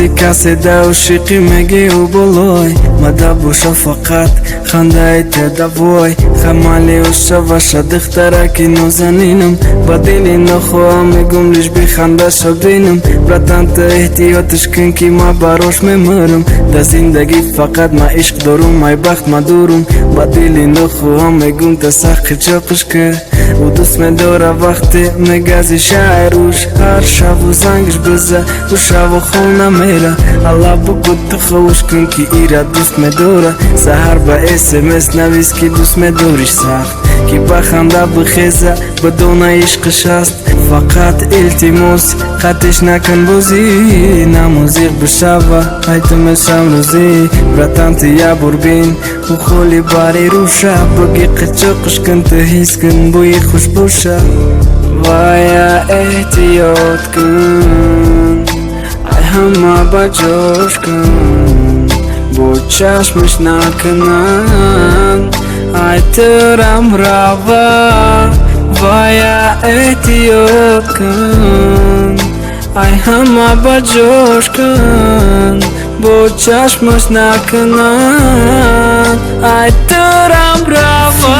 баъзе касе даъшиқӣ мегиҳу болой мадабу шафақат хандаи тедавой хамалиу шаваша духтараки нозанинам ба дили нохоҳам мегум лиш бихандаша бинам братан ту эҳтиёташ кун ки ма барош мемирам дар зиндагӣ фақат ма ишқ дорум ай бахт ма дорум ба дили нохоҳам мегум та сахи чоқиш кун ӯ дӯст медора вақте мегази шаҳруш ҳар шаву зангиш биза ӯ шаву хона мера алла бугу ту ховуш кун ки ира дӯст медора саҳар ба смс навис ки дӯст медориш сахт ки ба ханда бихеза бидона ишқиш аст фақат илтимос қатиш накун бозӣ намозиқ бишава ай ту мешам рӯзӣ братан ту я бор бин ӯ холи бари рӯша буги қичоқиш кун ту ҳис кун бӯи хуш боша вая эҳтиёт кун ай ҳама ба ҷош кун бо чашмиш накунанд ай турам рава вая эҳтиёт кун ай ҳама ба ҷош кун бо чашмаш накунанд ай турам рава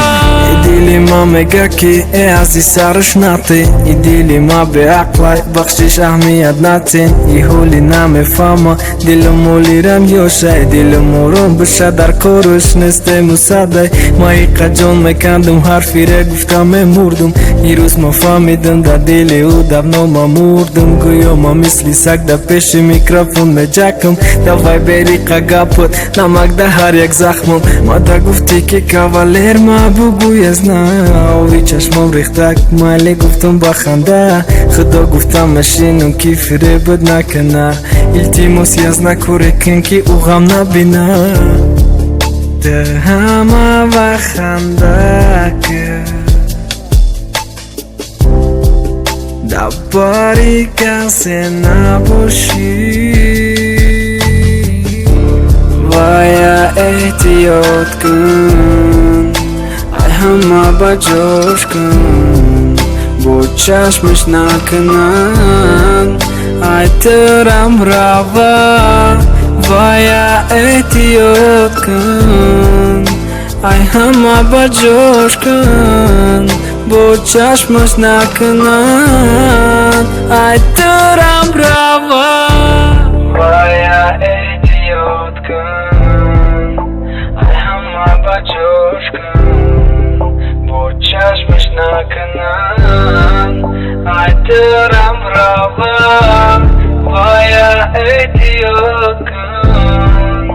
дили ма мега ки э ази сараш нате и дили ма беақлай бахшиш аҳмият натен и ҳоли намефаҳма дилу молирам ёшай дилу мором биша дар корш нестему садай ма иқаҷон мекандум ҳарфире гуфтам мемурдум ирӯз ма фаҳмидум дар дили ӯ давно ма мурдум гӯё ма мисли саг дар пеши микрофон меҷакам давай бери қагапот намак дар ҳар як захмам мада гуфтӣ ки кавалер ма бугӯй аз нави чашмам рехтак майли гуфтам ба ханда худо гуфтам машинум ки фиребат накана илтимоси аз накоре кун ки ӯ ғам набина ту ҳама ва ханда кун дар бари касе набошӣ вая эҳтиёт кун ай ҳама ба ҷош кун бо чашмиш накунанд ай турам рава вая эҳтиёт кун ай ҳама ба ҷош кун бо чашмаш накунанд ай турам рава вая эҳтиёт кун ай ҳама ба ҷош кун бо чашмаш накунанд ай турам рава вая эҳтиёт кун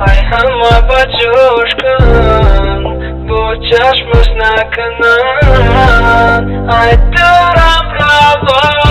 ай ҳама ба ҷош кун бо чашмаш накунанд ай турам рава